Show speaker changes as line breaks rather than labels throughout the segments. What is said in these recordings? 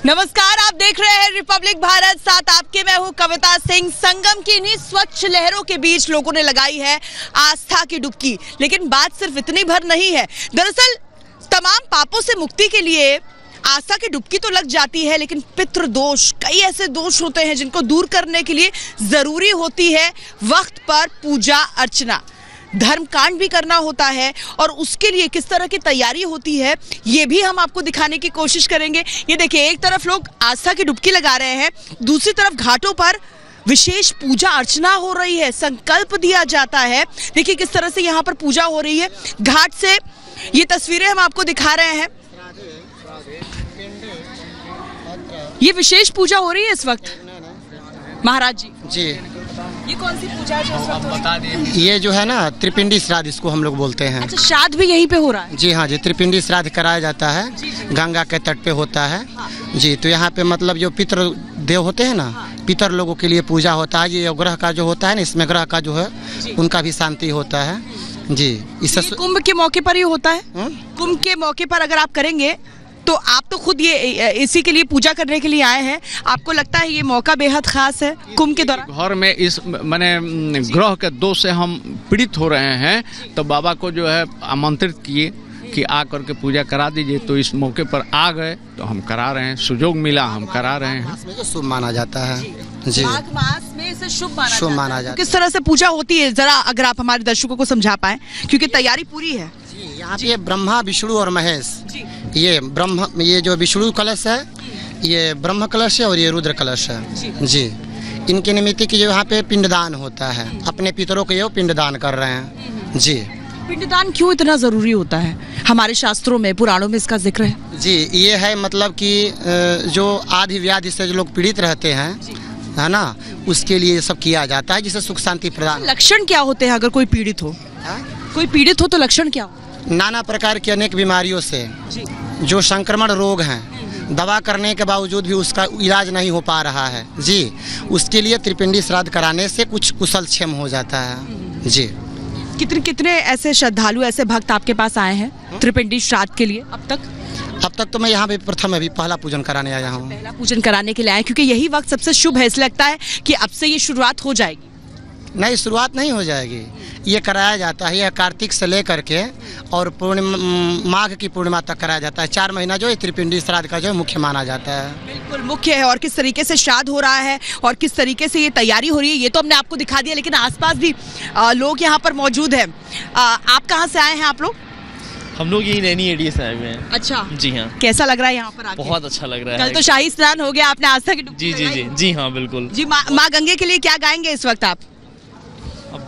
नमस्कार, आप देख रहे हैं रिपब्लिक भारत, साथ आपके मैं हूं कविता सिंह। संगम की इन्हीं स्वच्छ लहरों के बीच लोगों ने लगाई है आस्था की डुबकी। लेकिन बात सिर्फ इतनी भर नहीं है। दरअसल तमाम पापों से मुक्ति के लिए आस्था की डुबकी तो लग जाती है, लेकिन पितृ दोष, कई ऐसे दोष होते हैं जिनको दूर करने के लिए जरूरी होती है वक्त पर पूजा अर्चना, धर्म कांड भी करना होता है। और उसके लिए किस तरह की तैयारी होती है ये भी हम आपको दिखाने की कोशिश करेंगे। ये देखिए, एक तरफ लोग आस्था की डुबकी लगा रहे हैं, दूसरी तरफ घाटों पर विशेष पूजा अर्चना हो रही है, संकल्प दिया जाता है। देखिए किस तरह से यहाँ पर पूजा हो रही है। घाट से ये तस्वीरें हम आपको दिखा रहे हैं। ये विशेष पूजा हो रही है इस वक्त महाराज जी। ये कौन सी पूजा है जो इस वक्त बता दें?
ये जो है ना त्रिपिंडी श्राद्ध इसको हम लोग बोलते हैं।
अच्छा, श्राद्ध भी यहीं पे हो रहा है?
जी हाँ जी, त्रिपिंडी श्राद्ध कराया जाता है, गंगा के तट पे होता है। जी, तो यहाँ पे मतलब जो पितृ देव होते हैं ना, पितर लोगों के लिए पूजा होता है। ये ग्रह का जो होता है ना, इसमें ग्रह का जो है उनका भी शांति होता है जी। इससे
कुंभ के मौके पर ये होता है। कुंभ के मौके पर अगर आप करेंगे तो आप तो खुद ये इसी के लिए पूजा करने के लिए आए हैं, आपको लगता है ये मौका बेहद खास है कुंभ के दौरान?
घर में इस माने ग्रह के दोष से हम पीड़ित हो रहे हैं, तो बाबा को जो है आमंत्रित किए कि आ करके पूजा करा दीजिए। तो इस मौके पर आ गए तो हम करा रहे हैं, सुजोग मिला, हम करा रहे हैं।
शुभ माना जाता है जी,
माघ मास में इसे शुभ माना जाता है। किस तरह से पूजा होती है जरा अगर आप हमारे दर्शकों को समझा पाए, क्योंकि तैयारी पूरी है।
यहाँ पे ब्रह्मा, विष्णु और महेश, ये जो विष्णु कलश है, ये ब्रह्म कलश है और ये रुद्र कलश है जी। इनके निमित्त की जो यहाँ पे पिंडदान होता है, अपने पितरों को ये पिंडदान कर रहे हैं जी।
पिंडदान क्यों इतना जरूरी होता है? हमारे शास्त्रों में, पुराणों में इसका जिक्र है
जी। ये है मतलब कि जो आदि व्याधि से जो लोग पीड़ित रहते हैं, है ना, उसके लिए सब किया जाता है, जिससे सुख शांति प्रदान।
लक्षण क्या होते हैं अगर कोई पीड़ित हो? कोई पीड़ित हो तो लक्षण क्या हो?
नाना प्रकार की अनेक बीमारियों से जो संक्रमण रोग हैं, दवा करने के बावजूद भी उसका इलाज नहीं हो पा रहा है जी, उसके लिए त्रिपिंडी श्राद्ध कराने से कुछ कुशल क्षेम हो जाता है जी।
कितने ऐसे श्रद्धालु, ऐसे भक्त आपके पास आए हैं त्रिपिंडी श्राद्ध के लिए अब तक?
अब तक तो मैं यहाँ पे प्रथम अभी पहला पूजन कराने आया हूँ।
पहला पूजन कराने के लिए आए, क्योंकि यही वक्त सबसे शुभ है। इसलिए लगता है कि अब से ये शुरुआत हो जाएगी?
नहीं, शुरुआत नहीं हो जाएगी, ये कराया जाता है। यह कार्तिक से लेकर के और पूर्णिमा, माघ की पूर्णिमा तक कराया जाता है। 4 महीना जो है त्रिपिंडी श्राद्ध का जो मुख्य माना जाता है।
बिल्कुल मुख्य है। और किस तरीके से श्राद्ध हो रहा है और किस तरीके से ये तैयारी हो रही है ये तो हमने आपको दिखा दिया, लेकिन आसपास भी लोग यहाँ पर मौजूद हैं। आप कहाँ से आए हैं आप लोग?
हम लोग यही नैनी एरिया से आए हुए हैं।
अच्छा
जी हाँ।
कैसा लग रहा है यहाँ पर आके?
बहुत अच्छा लग रहा है।
कल तो शाही स्नान हो गया, आपने आस्था की डुबकी
जी जी जी जी हाँ बिल्कुल
जी। माँ गंगे के लिए क्या गाएंगे इस वक्त आप?
अब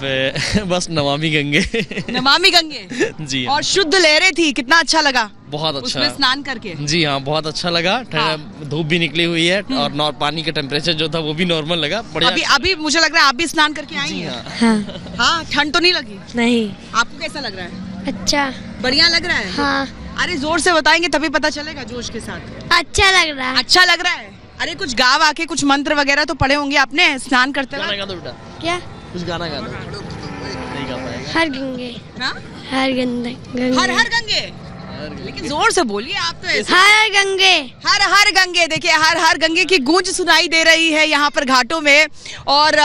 बस नमामि गंगे।
नमामि गंगे जी। और शुद्ध लहरें थी, कितना अच्छा लगा? बहुत अच्छा उसमें स्नान करके।
जी हाँ, बहुत अच्छा लगा। धूप भी निकली हुई है और पानी का टेम्परेचर जो था वो भी नॉर्मल लगा।
अभी मुझे लग रहा है आप भी स्नान करके आई हैं। हाँ, ठंड तो नहीं लगी?
नहीं।
आपको कैसा लग रहा है?
अच्छा,
बढ़िया लग रहा है।
हाँ।
अरे जोर से बताएंगे तभी पता चलेगा जोश के साथ।
अच्छा लग रहा है।
अच्छा लग रहा है। अरे कुछ गाँव आके कुछ मंत्र वगैरह तो पढ़े होंगे आपने स्नान करते वक्त?
क्या?
कुछ गाना गा दो। नहीं गा पाएगा।
हर गंगे। हर गंगे।
हर गंगे। लेकिन जोर से बोलिए आप तो ऐसे।
हर गंगे।
हर गंगे। देखिए हर गंगे की गूंज सुनाई दे रही है यहाँ पर घाटों में, और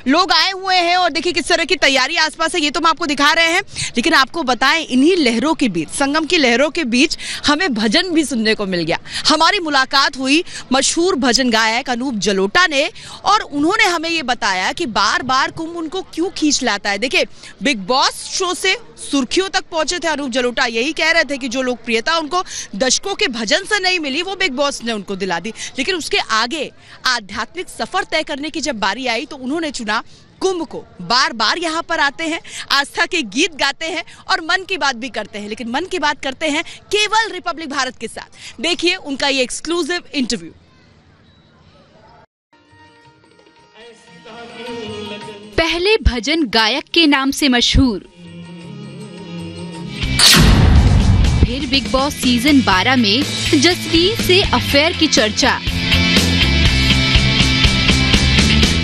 लोग आए हुए हैं। और देखिए किस तरह की तैयारी आसपास है ये तो हम आपको दिखा रहे हैं। लेकिन आपको बताएं, इन्हीं लहरों के बीच, संगम की लहरों के बीच हमें भजन भी सुनने को मिल गया। हमारी मुलाकात हुई मशहूर भजन गायक अनूप जलोटा ने, और उन्होंने हमें ये बताया कि बार बार कुंभ उनको क्यों खींच लाता है। देखिए बिग बॉस शो से सुर्खियों तक पहुंचे थे अनूप जलोटा, यही कह रहे थे कि जो लोकप्रियता उनको दशकों के भजन से नहीं मिली वो बिग बॉस ने उनको दिला दी। लेकिन उसके आगे आध्यात्मिक सफर तय करने की जब बारी आई तो उन्होंने चुना कुंभ को। बार बार यहाँ पर आते हैं, आस्था के गीत गाते हैं और मन की बात भी करते हैं। लेकिन मन की बात करते हैं केवल रिपब्लिक भारत के साथ। देखिए उनका ये एक्सक्लूसिव इंटरव्यू।
पहले भजन गायक के नाम से मशहूर, फिर बिग बॉस सीजन 12 में जसलीन से अफेयर की चर्चा।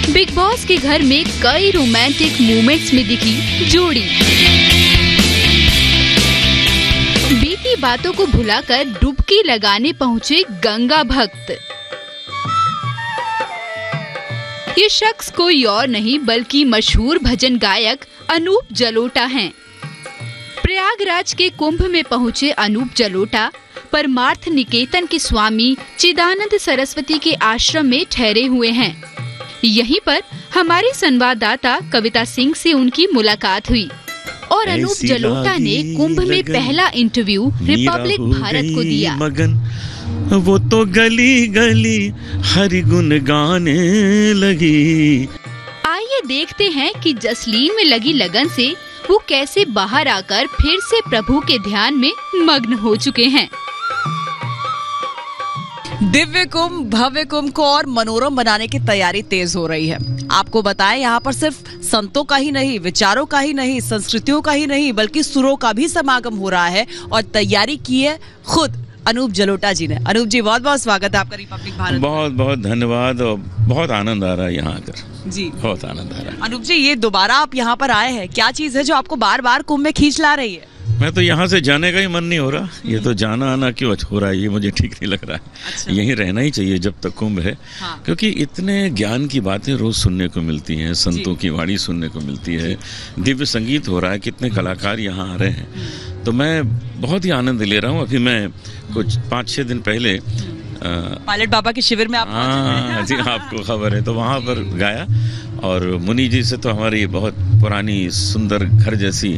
बिग बॉस के घर में कई रोमांटिक मोमेंट्स में दिखी जोड़ी। बीती बातों को भुलाकर डुबकी लगाने पहुंचे गंगा भक्त। ये शख्स कोई और नहीं बल्कि मशहूर भजन गायक अनूप जलोटा हैं। प्रयागराज के कुंभ में पहुंचे अनूप जलोटा परमार्थ निकेतन के स्वामी चिदानंद सरस्वती के आश्रम में ठहरे हुए हैं। यहीं पर हमारी संवाददाता कविता सिंह से उनकी मुलाकात हुई और अनूप जलोटा ने कुंभ में पहला इंटरव्यू रिपब्लिक भारत को दिया।
मगन वो तो गली गली हरि गुन गाने लगी।
आइए देखते हैं कि जसलीन में लगी लगन से वो कैसे बाहर आकर फिर से प्रभु के ध्यान में मग्न हो चुके हैं।
दिव्य कुंभ भव्य कुंभ को और मनोरम बनाने की तैयारी तेज हो रही है। आपको बताएं, यहाँ पर सिर्फ संतों का ही नहीं, विचारों का ही नहीं, संस्कृतियों का ही नहीं, बल्कि सुरों का भी समागम हो रहा है और तैयारी की है खुद अनूप जलोटा जी ने। अनूप जी, बहुत बहुत स्वागत है आपका रिपब्लिक भारत।
बहुत बहुत धन्यवाद और बहुत आनंद आ रहा है यहाँ आकर
जी,
बहुत आनंद आ रहा है।
अनूप जी, ये दोबारा आप यहाँ पर आए हैं, क्या चीज है जो आपको बार बार कुंभ में खींच ला रही है?
मैं तो यहाँ से जाने का ही मन नहीं हो रहा। ये तो जाना आना क्यों हो रहा है, ये मुझे ठीक नहीं लग रहा है।
अच्छा।
यहीं रहना ही चाहिए जब तक कुंभ है।
हाँ।
क्योंकि इतने ज्ञान की बातें रोज सुनने को मिलती हैं, संतों की वाणी सुनने को मिलती है, दिव्य संगीत हो रहा है, कितने कलाकार यहाँ आ रहे हैं, तो मैं बहुत ही आनंद ले रहा हूँ। अभी मैं कुछ 5-6 दिन पहले
पायलट बाबा के शिविर में आप
हाँ जी, आपको खबर है, तो वहाँ पर गाया और मुनि जी से तो हमारी बहुत पुरानी सुंदर घर जैसी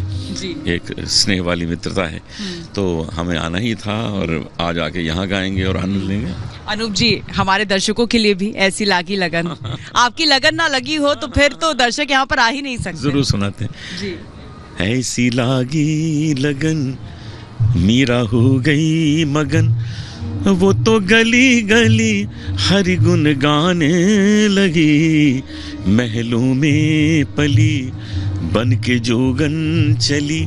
एक स्नेह वाली मित्रता है, तो हमें आना ही था और आज आके यहाँ गाएंगे और आनंद लेंगे।
अनूप जी, हमारे दर्शकों के लिए भी ऐसी लागी लगन, आपकी लगन ना लगी हो तो फिर तो दर्शक यहाँ पर आ ही नहीं सकते।
जरूर सुनाते हैं
जी।
ऐसी लागी लगन मीरा हो गई मगन, वो तो गली गली हरि गुन गाने लगी। महलों में पली बन के जोगन चली,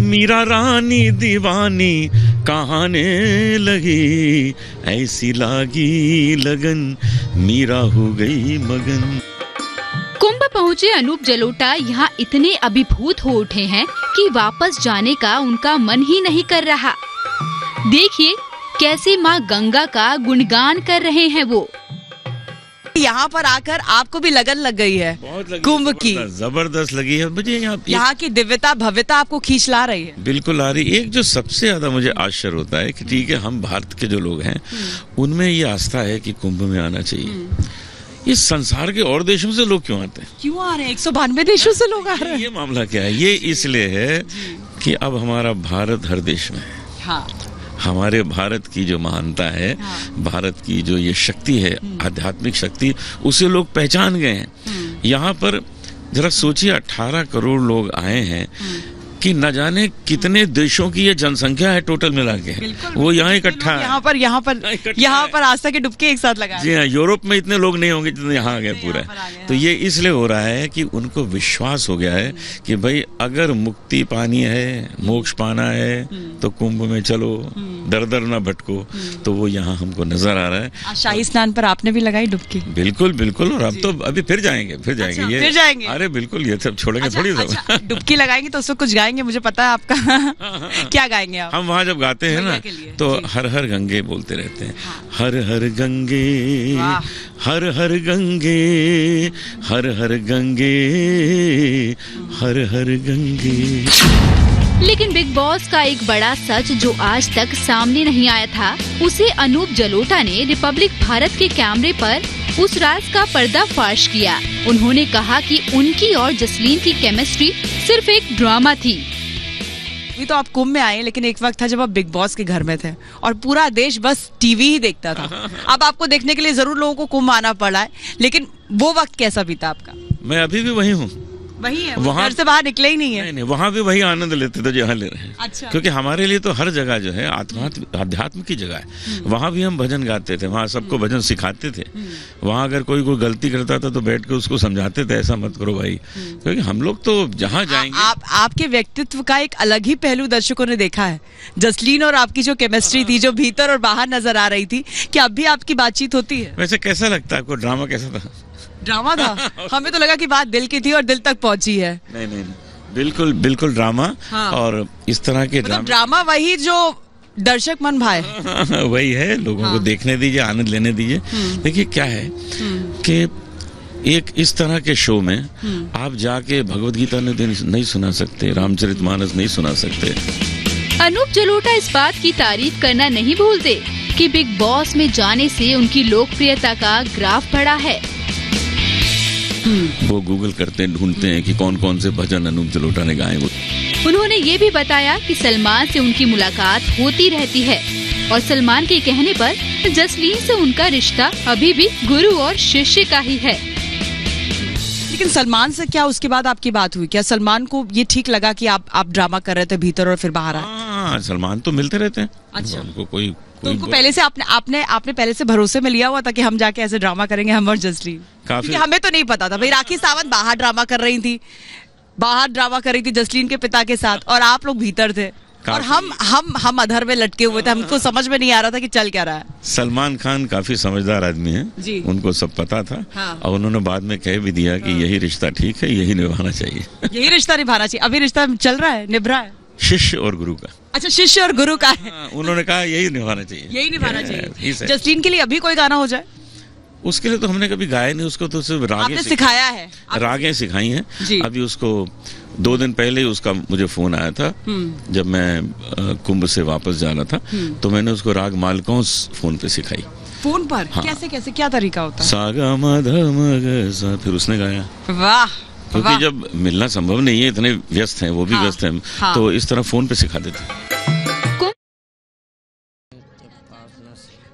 मीरा रानी दीवानी कहाने लगी। ऐसी लागी लगन मीरा हो गई मगन।
कुंभ पहुँचे अनूप जलोटा यहाँ इतने अभिभूत हो उठे हैं कि वापस जाने का उनका मन ही नहीं कर रहा। देखिए कैसे माँ गंगा का गुणगान कर रहे हैं वो।
यहाँ पर आकर आपको भी लगन लग गई है कुंभ की?
जबरदस्त लगी है मुझे।
यहाँ की दिव्यता भव्यता आपको खींच ला रही है।
बिल्कुल आ रही। एक जो सबसे ज्यादा मुझे आश्चर्य होता है कि ठीक है, हम भारत के जो लोग हैं उनमें ये आस्था है कि कुंभ में आना चाहिए। इस संसार के और देशों से लोग क्यों आते हैं?
क्यों आ रहे हैं? 192 देशों से लोग आ रहे हैं।
ये मामला क्या है? ये इसलिए है कि अब हमारा भारत हर देश में है।
हाँ।
हमारे भारत की जो महानता है, भारत की जो ये शक्ति है, आध्यात्मिक शक्ति, उसे लोग पहचान गए हैं। यहाँ पर जरा सोचिए, 18 करोड़ लोग आए हैं कि न जाने कितने देशों की ये जनसंख्या है टोटल मिला के, वो यहाँ इकट्ठा है।
यहाँ पर आस्था के डुबके एक साथ लगाए।
जी हाँ, यूरोप में इतने लोग नहीं होंगे जितने यहाँ आ गए पूरा। तो ये इसलिए हो रहा है कि उनको विश्वास हो गया है कि भाई अगर मुक्ति पानी है, मोक्ष पाना है तो कुंभ में चलो, दर दर न भटको। तो वो यहाँ हमको नजर आ रहा है।
शाही स्नान पर आपने भी लगाई डुबकी?
बिल्कुल बिल्कुल। और अब तो अभी फिर जाएंगे।
ये
अरे बिल्कुल, ये सब छोड़ेंगे थोड़ी सब।
डुबकी लगाएंगे तो उसको कुछ गाएंगे, मुझे पता है आपका। क्या गाएंगे आप?
हम वहाँ जब गाते हैं ना तो हर हर गंगे बोलते रहते हैं। हर हर गंगे, हर हर गंगे, हर हर गंगे, हर हर गंगे।
लेकिन बिग बॉस का एक बड़ा सच जो आज तक सामने नहीं आया था, उसे अनूप जलोटा ने रिपब्लिक भारत के कैमरे पर उस राज का पर्दाफाश किया। उन्होंने कहा कि उनकी और जसलीन की केमिस्ट्री सिर्फ एक ड्रामा थी।
अभी तो आप कुंभ में आए, लेकिन एक वक्त था जब आप बिग बॉस के घर में थे और पूरा देश बस टीवी ही देखता था। अब आपको देखने के लिए जरूर लोगों को कुंभ आना पड़ा है, लेकिन वो वक्त कैसा बीता आपका?
मैं अभी भी वही हूँ।
वही है, घर से बाहर निकले ही नहीं है।
नहीं, वहाँ भी वही आनंद लेते थे जो यहाँ ले रहे हैं।
अच्छा।
क्योंकि हमारे लिए तो हर जगह जो है आध्यात्म की जगह है। वहाँ भी हम भजन गाते थे, वहाँ सबको भजन सिखाते थे। वहाँ अगर कोई गलती करता था तो बैठ के उसको समझाते थे, ऐसा मत करो भाई। क्योंकि हम लोग तो जहाँ जाएंगे।
आपके व्यक्तित्व का एक अलग ही पहलू दर्शकों ने देखा है। जसलीन और आपकी जो केमिस्ट्री थी, जो भीतर और बाहर नजर आ रही थी, क्या अब भी आपकी बातचीत होती है?
वैसे कैसा लगता है आपको? ड्रामा कैसा था?
ड्रामा था? हमें तो लगा कि बात दिल की थी और दिल तक पहुंची है।
नहीं, बिल्कुल बिल्कुल ड्रामा। हाँ। और इस तरह के
ड्रामा वही जो दर्शक मन भाए।
वही है, लोगों को देखने दीजिए, आनंद लेने दीजिए। देखिए क्या है कि एक इस तरह के शो में आप जाके भगवत गीता नहीं सुना सकते, रामचरितमानस नहीं सुना सकते।
अनूप जलोटा इस बात की तारीफ करना नहीं भूलते कि बिग बॉस में जाने से उनकी लोकप्रियता का ग्राफ बढ़ा है।
वो गूगल करते हैं, ढूंढते हैं कि कौन कौन से भजन अनूप जलोटा ने गाए।
उन्होंने ये भी बताया कि सलमान से उनकी मुलाकात होती रहती है और सलमान के कहने पर जसलीन से उनका रिश्ता अभी भी गुरु और शिष्य का ही है।
लेकिन सलमान से क्या उसके बाद आपकी बात हुई? क्या सलमान को ये ठीक लगा कि आप ड्रामा कर रहे थे भीतर और फिर बाहर आए?
हाँ, सलमान तो मिलते रहते हैं।
अच्छा,
उनको कोई
तो उनको पहले से आपने पहले से भरोसे में लिया हुआ था कि हम जाके ऐसे ड्रामा करेंगे हम और जसलीन? क्योंकि हमें तो नहीं पता था भाई। राखी सावंत बाहर ड्रामा कर रही थी जसलीन के पिता के साथ, और आप लोग भीतर थे और हम अधर में लटके हुए थे। हमको समझ में नहीं आ रहा था कि चल क्या रहा है।
सलमान खान काफी समझदार आदमी है, उनको सब पता था। हाँ। और उन्होंने बाद में कह भी दिया कि यही रिश्ता ठीक है, यही निभाना चाहिए। यही रिश्ता निभाना चाहिए।
अभी रिश्ता चल रहा है, निभ रहा है,
शिष्य और गुरु का।
अच्छा, शिष्य और गुरु का है।
उन्होंने कहा यही निभाना चाहिए।
जसलीन के लिए अभी कोई गाना हो जाए?
उसके लिए तो हमने कभी गाया नहीं, उसको तो सिर्फ रागें
सिखाया है,
रागें सिखाई हैं। अभी उसको 2 दिन पहले ही उसका मुझे फोन आया था, जब मैं कुंभ से वापस जाना था, तो मैंने उसको राग मालकौंस फोन पे सिखाई।
फोन पर?
हाँ।
कैसे क्या तरीका होता है?
सा गा मा धा मा गा सा, फिर उसने गाया।
वाह।
क्योंकि जब मिलना संभव नहीं है, इतने व्यस्त हैं, वो भी व्यस्त हैं, तो इस तरह फोन पे सिखा देते।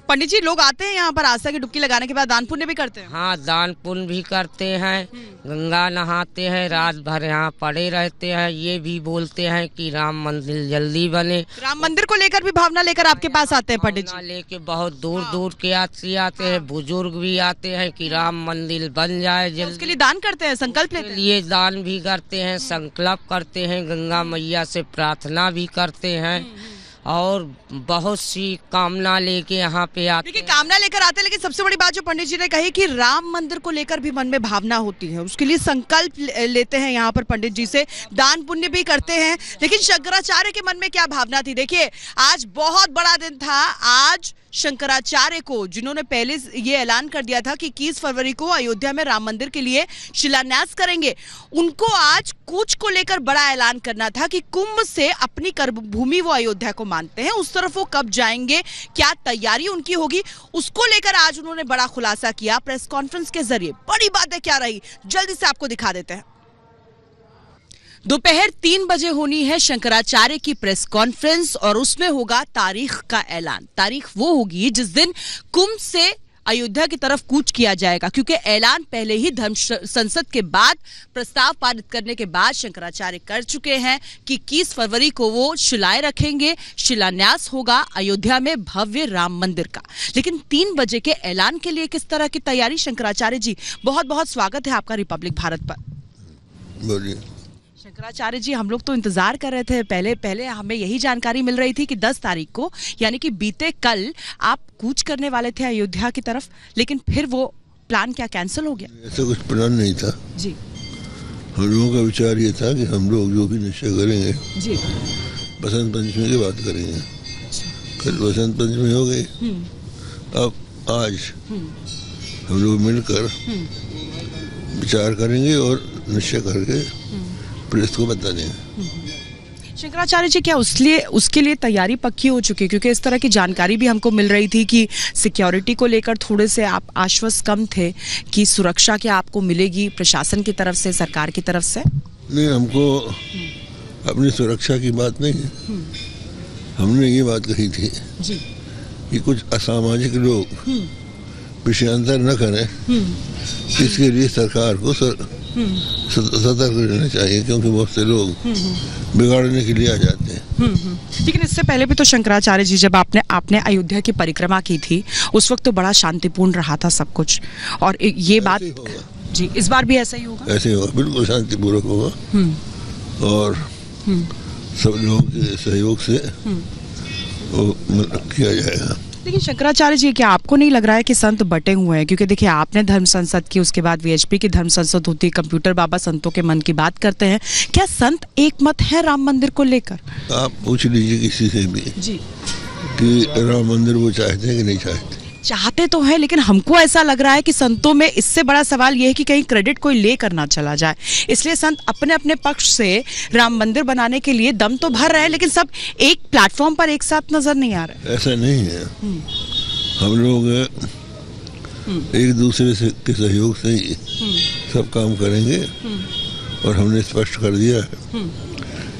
पंडित जी, लोग आते हैं यहाँ पर आस्था की डुबकी लगाने के बाद दान पुण्य भी करते हैं?
हाँ, दान पुण्य भी करते हैं, गंगा नहाते हैं, रात भर यहाँ पड़े रहते हैं। ये भी बोलते हैं कि राम मंदिर जल्दी बने।
राम मंदिर को लेकर भी भावना लेकर आपके पास आते हैं पंडित जी?
लेके बहुत दूर दूर के आते हैं, बुजुर्ग भी आते हैं कि राम मंदिर बन जाए जल्दी।
उसके लिए दान करते हैं, संकल्प लेते हैं?
ये दान भी करते हैं, संकल्प करते हैं, गंगा मैया से प्रार्थना भी करते हैं और बहुत सी कामना लेके यहाँ पे आते।
देखिए, कामना लेकर आते हैं, लेकिन सबसे बड़ी बात जो पंडित जी ने कही कि राम मंदिर को लेकर भी मन में भावना होती है, उसके लिए संकल्प लेते हैं यहाँ पर पंडित जी से, दान पुण्य भी करते हैं। लेकिन शंकराचार्य के मन में क्या भावना थी? देखिए, आज बहुत बड़ा दिन था। आज शंकराचार्य को, जिन्होंने पहले ये ऐलान कर दिया था कि 21 फरवरी को अयोध्या में राम मंदिर के लिए शिलान्यास करेंगे, उनको आज कूच को लेकर बड़ा ऐलान करना था कि कुंभ से अपनी कर्मभूमि वो अयोध्या को मानते हैं, उस तरफ वो कब जाएंगे, क्या तैयारी उनकी होगी, उसको लेकर आज उन्होंने बड़ा खुलासा किया प्रेस कॉन्फ्रेंस के जरिए। बड़ी बातें क्या रही, जल्दी से आपको दिखा देते हैं। दोपहर 3 बजे होनी है शंकराचार्य की प्रेस कॉन्फ्रेंस और उसमें होगा तारीख का ऐलान। तारीख वो होगी जिस दिन कुंभ से अयोध्या की तरफ कूच किया जाएगा, क्योंकि ऐलान पहले ही धर्म संसद के बाद प्रस्ताव पारित करने के बाद शंकराचार्य कर चुके हैं कि 21 फरवरी को वो शिलाएं रखेंगे, शिलान्यास होगा अयोध्या में भव्य राम मंदिर का। लेकिन 3 बजे के ऐलान के लिए किस तरह की तैयारी? शंकराचार्य जी, बहुत बहुत स्वागत है आपका रिपब्लिक भारत पर।
बोलिए।
शंकराचार्य जी, हम लोग तो इंतजार कर रहे थे, पहले हमें यही जानकारी मिल रही थी कि 10 तारीख को, यानी कि बीते कल आप कूच करने वाले थे अयोध्या की तरफ, लेकिन फिर वो प्लान क्या कैंसिल हो गया?
ऐसा कुछ प्लान नहीं था
जी। हम
लोगों का विचार ये था कि हम लोग जो भी निश्चय करेंगे
जी,
बसंत पंचमी की बात करेंगे। कल बसंत पंचमी हो गई, अब आज हम लोग मिलकर विचार करेंगे और निश्चय करके पुलिस को बता देंगे।
शंकराचार्य जी, क्या उसके लिए तैयारी पक्की हो चुकी है? क्योंकि इस तरह की जानकारी भी हमको मिल रही थी कि सिक्योरिटी को लेकर थोड़े से आप आश्वस्त कम थे कि सुरक्षा क्या आपको मिलेगी प्रशासन की तरफ से, सरकार की तरफ से?
नहीं, हमको अपनी सुरक्षा की बात नहीं है। हमने ये बात कही थी
जी
कि कुछ असामाजिक लोग विषयांतर न करें, इसके लिए सरकार को सतर्क रहना चाहिए, क्योंकि बहुत से लोग बिगाड़ने के लिए आ जाते हैं।
लेकिन इससे पहले भी तो शंकराचार्य जी, जब आपने अयोध्या की परिक्रमा की थी, उस वक्त तो बड़ा शांतिपूर्ण रहा था सब कुछ, और ये बात जी इस बार भी ऐसा ही होगा?
ऐसे ही होगा, बिल्कुल शांतिपूर्वक होगा और सब लोगों के सहयोग से वो किया जाएगा।
लेकिन शंकराचार्य जी, क्या आपको नहीं लग रहा है कि संत बटे हुए हैं? क्योंकि देखिए, आपने धर्म संसद की, उसके बाद वीएचपी की धर्म संसद होती है, कंप्यूटर बाबा संतों के मन की बात करते हैं, क्या संत एक मत है राम मंदिर को लेकर?
आप पूछ लीजिए किसी से भी
जी
कि राम मंदिर वो चाहते हैं कि नहीं चाहते।
चाहते तो हैं, लेकिन हमको ऐसा लग रहा है कि संतों में इससे बड़ा सवाल यह है कि कहीं क्रेडिट कोई लेकर ना चला जाए। इसलिए संत अपने अपने पक्ष से राम मंदिर बनाने के लिए दम तो भर रहे हैं, लेकिन सब एक प्लेटफॉर्म पर एक साथ नजर नहीं आ रहे।
ऐसा नहीं है, हम लोग एक दूसरे से के सहयोग से ही सब काम करेंगे और हमने स्पष्ट कर दिया है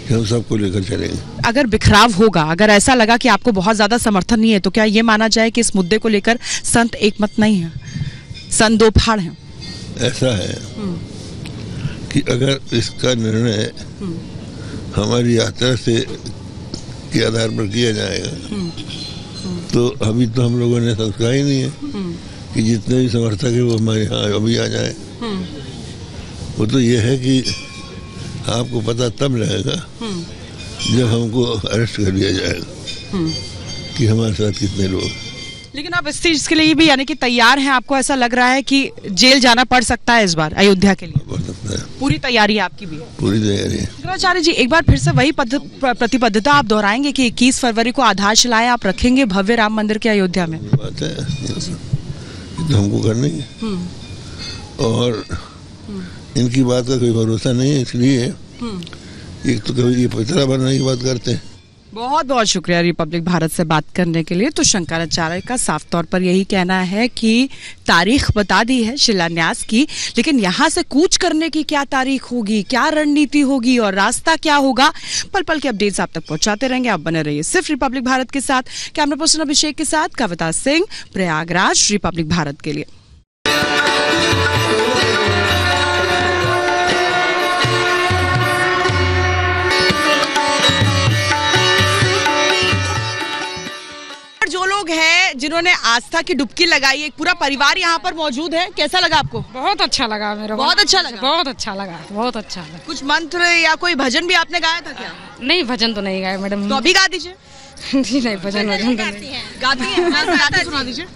कि हम सबको लेकर चलेंगे।
अगर बिखराव होगा, अगर ऐसा लगा कि आपको बहुत ज्यादा समर्थन नहीं है, तो क्या ये माना जाए कि इस मुद्दे को लेकर संत एक मत नहीं है, संत दो फाड़ हैं?
ऐसा है कि अगर इसका निर्णय हमारी यात्रा से के आधार पर किया जाएगा तो अभी तो हम लोगों ने सोचा ही नहीं है कि जितने भी समर्थक है वो हमारे यहाँ अभी आ जाए। वो तो ये है कि आपको पता तब लगेगा जब हमको अरेस्ट कर लिया जाएगा कि हमारे साथ कितने लोग।
लेकिन आप इस चीज के लिए भी यानी कि तैयार हैं? आपको ऐसा लग रहा है कि जेल जाना पड़ सकता है इस बार अयोध्या के लिए?
पड़ सकता है।
पूरी तैयारी आपकी भी?
पूरी तैयारी है।
शंकराचार्य जी, एक बार फिर से वही प्रतिबद्धता आप दोहराएंगे कि 21 फरवरी को आधारशिलाएं आप रखेंगे भव्य राम मंदिर के अयोध्या में?
बात है, तो हमको करनी है और इनकी बात का कोई भरोसा नहीं है, इसलिए एक तो कभी ये पवित्रा बनने की बात करते हैं।
बहुत बहुत शुक्रिया रिपब्लिक भारत से बात करने के लिए। तो शंकराचार्य का साफ तौर पर यही कहना है कि तारीख बता दी है शिलान्यास की, लेकिन यहाँ से कूच करने की क्या तारीख होगी, क्या रणनीति होगी और रास्ता क्या होगा, पल पल के अपडेट्स आप तक पहुंचाते रहेंगे। आप बने रहिए सिर्फ रिपब्लिक भारत के साथ। कैमरा पर्सन अभिषेक के साथ कविता सिंह, प्रयागराज, रिपब्लिक भारत के लिए। जो लोग हैं जिन्होंने आस्था की डुबकी लगाई, एक पूरा परिवार यहाँ पर मौजूद है, कैसा लगा आपको?
बहुत अच्छा लगा मेरे को।
बहुत अच्छा लगा? बहुत
अच्छा लगा, बहुत अच्छा लगा।
कुछ मंत्र या कोई भजन भी आपने गाया था क्या?
नहीं, भजन तो नहीं गाया मैडम।
तो अभी गा दीजिए।
नहीं, भजन
गाती हैं, सुना दीजिए।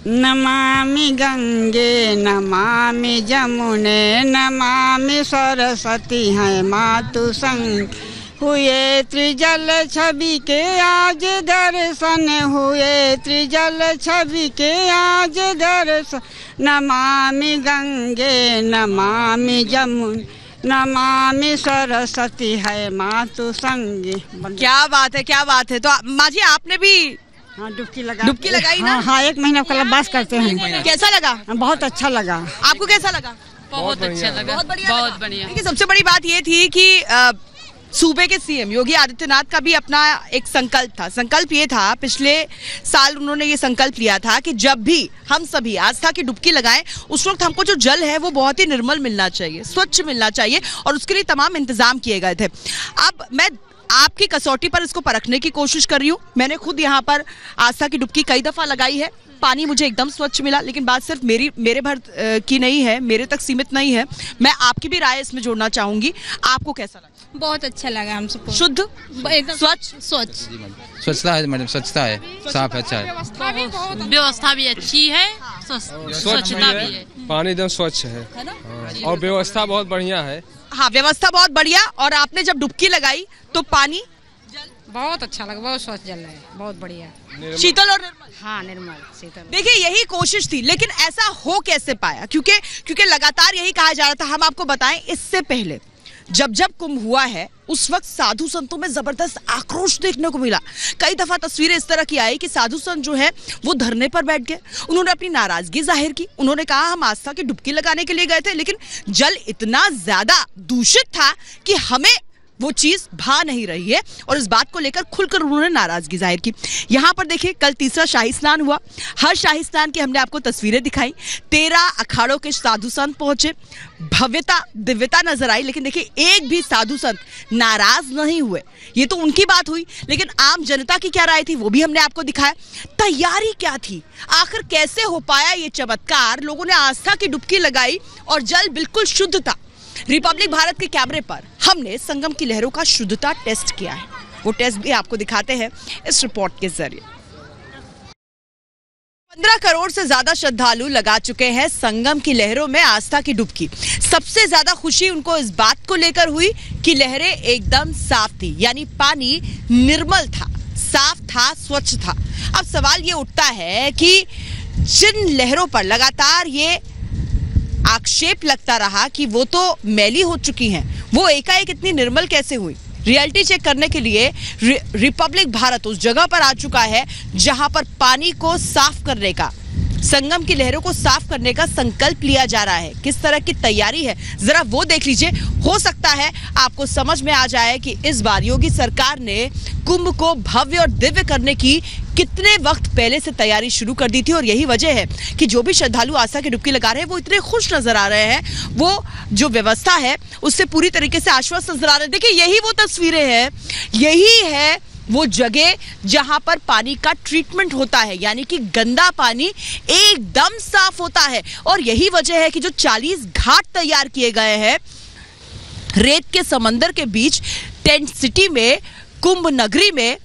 नमामि गंगे नमामि जमुने नमामि सरस्वती है मातु संग, हुए त्रिजल छवि के आज दर्शन, हुए त्रिजल छवि के आज दर्शन, नमामि गंगे नमामि जमुने नमामि सरस्वती है मातु संगी।
क्या बात है, क्या बात है। तो माँ जी आपने भी
डुबकी
लगाई ना?
हाँ, 1 महीना का बस करते हैं।
कैसा लगा?
बहुत अच्छा लगा।
आपको कैसा लगा?
बहुत अच्छा लगा, बहुत बढ़िया।
देखिए, सबसे बड़ी बात ये थी कि सूबे के सीएम योगी आदित्यनाथ का भी अपना एक संकल्प था। संकल्प ये था, पिछले साल उन्होंने ये संकल्प लिया था कि जब भी हम सभी आस्था की डुबकी लगाएं, उस वक्त हमको जो जल है वो बहुत ही निर्मल मिलना चाहिए, स्वच्छ मिलना चाहिए, और उसके लिए तमाम इंतजाम किए गए थे। अब मैं आपकी कसौटी पर इसको परखने की कोशिश कर रही हूँ। मैंने खुद यहाँ पर आस्था की डुबकी कई दफा लगाई है, पानी मुझे एकदम स्वच्छ मिला, लेकिन बात सिर्फ मेरे भर की नहीं है, मेरे तक सीमित नहीं है। मैं आपकी भी राय इसमें जोड़ना चाहूंगी। आपको कैसा लगा?
बहुत अच्छा लगा हम सबको।
शुद्ध,
एकदम
स्वच्छ।
स्वच्छता है मैडम, स्वच्छता है, साफ अच्छा है,
व्यवस्था भी अच्छी है, स्वच्छता भी है,
पानी एकदम स्वच्छ है और व्यवस्था बहुत बढ़िया है।
हाँ, व्यवस्था बहुत बढ़िया। और आपने जब डुबकी लगाई तो पानी
बहुत अच्छा लगा, बहुत स्वच्छ जल है, बहुत बढ़िया,
शीतल और निर्मल।
हाँ, निर्मल शीतल।
देखिए, यही कोशिश थी, लेकिन ऐसा हो कैसे पाया? क्योंकि लगातार यही कहा जा रहा था। हम आपको बताएं, इससे पहले जब कुंभ हुआ है उस वक्त साधु संतों में जबरदस्त आक्रोश देखने को मिला। कई दफा तस्वीरें इस तरह की आई कि साधु संत जो है वो धरने पर बैठ गए, उन्होंने अपनी नाराजगी जाहिर की, उन्होंने कहा हम आस्था की डुबकी लगाने के लिए गए थे, लेकिन जल इतना ज्यादा दूषित था कि हमें वो चीज भा नहीं रही है, और इस बात को लेकर खुलकर उन्होंने नाराजगी जाहिर की। यहाँ पर देखिए, कल तीसरा शाही स्नान हुआ। हर शाही स्नान की हमने आपको तस्वीरें दिखाई। 13 अखाड़ों के साधु संत पहुंचे, भव्यता दिव्यता नजर आई, लेकिन देखिए एक भी साधु संत नाराज नहीं हुए। ये तो उनकी बात हुई, लेकिन आम जनता की क्या राय थी वो भी हमने आपको दिखाया। तैयारी क्या थी, आखिर कैसे हो पाया ये चमत्कार? लोगों ने आस्था की डुबकी लगाई और जल बिल्कुल शुद्ध था। रिपब्लिक भारत के कैमरे पर हमने संगम की लहरों का शुद्धता टेस्ट किया है, वो टेस्ट भी आपको दिखाते हैं इस रिपोर्ट के जरिए। 15 करोड़ से ज्यादा श्रद्धालु लगा चुके हैं संगम की लहरों में आस्था की डुबकी। सबसे ज्यादा खुशी उनको इस बात को लेकर हुई कि लहरें एकदम साफ थी, यानी पानी निर्मल था, साफ था, स्वच्छ था। अब सवाल ये उठता है कि जिन लहरों पर लगातार ये आक्षेप लगता रहा कि वो तो मैली हो चुकी हैं, वो एकाएक इतनी निर्मल कैसे हुई। रियलिटी चेक करने के लिए रिपब्लिक भारत उस जगह पर आ चुका है जहां पर पानी को साफ करने का, संगम की लहरों को साफ करने का संकल्प लिया जा रहा है। किस तरह की तैयारी है जरा वो देख लीजिए। हो सकता है आपको समझ में आ जाए कि इस बार योगी सरकार ने कुंभ को भव्य और दिव्य करने की कितने वक्त पहले से तैयारी शुरू कर दी थी। और यही वजह है कि जो भी श्रद्धालु आस्था की डुबकी लगा रहे हैं वो इतने खुश नजर आ रहे हैं, वो जो व्यवस्था है उससे पूरी तरीके से आश्वस्त नजर आ रहे हैं। देखिए यही वो तस्वीरें हैं, यही है वो जगह जहां पर पानी का ट्रीटमेंट होता है, यानी कि गंदा पानी एकदम साफ होता है। और यही वजह है कि जो 40 घाट तैयार किए गए हैं रेत के समंदर के बीच टेंट सिटी में, कुंभ नगरी में,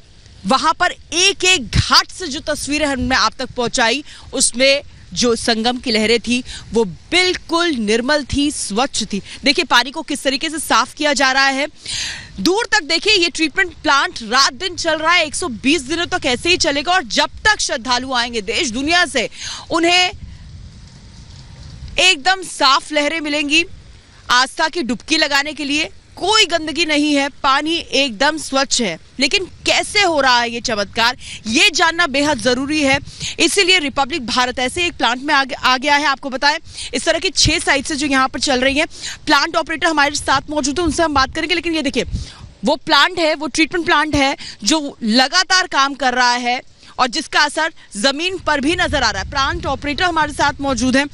वहां पर एक एक घाट से जो तस्वीरें हमने आप तक पहुंचाई उसमें जो संगम की लहरें थी वो बिल्कुल निर्मल थी, स्वच्छ थी। देखिए पानी को किस तरीके से साफ किया जा रहा है। दूर तक देखिए ये ट्रीटमेंट प्लांट रात दिन चल रहा है, 120 दिनों तक ऐसे ही चलेगा। और जब तक श्रद्धालु आएंगे देश दुनिया से, उन्हें एकदम साफ लहरें मिलेंगी। आस्था की डुबकी लगाने के लिए कोई गंदगी नहीं है, पानी एकदम स्वच्छ है। लेकिन कैसे हो रहा है ये चमत्कार, ये जानना बेहद जरूरी है। इसीलिए रिपब्लिक भारत ऐसे एक प्लांट में आ गया है। आपको बताएं इस तरह की 6 साइट्स जो यहाँ पर चल रही हैं। प्लांट ऑपरेटर हमारे साथ मौजूद है, उनसे हम बात करेंगे। लेकिन ये देखिए वो प्लांट है, वो ट्रीटमेंट प्लांट है जो लगातार काम कर रहा है और जिसका असर जमीन पर भी नजर आ रहा है। प्लांट ऑपरेटर हमारे साथ मौजूद है।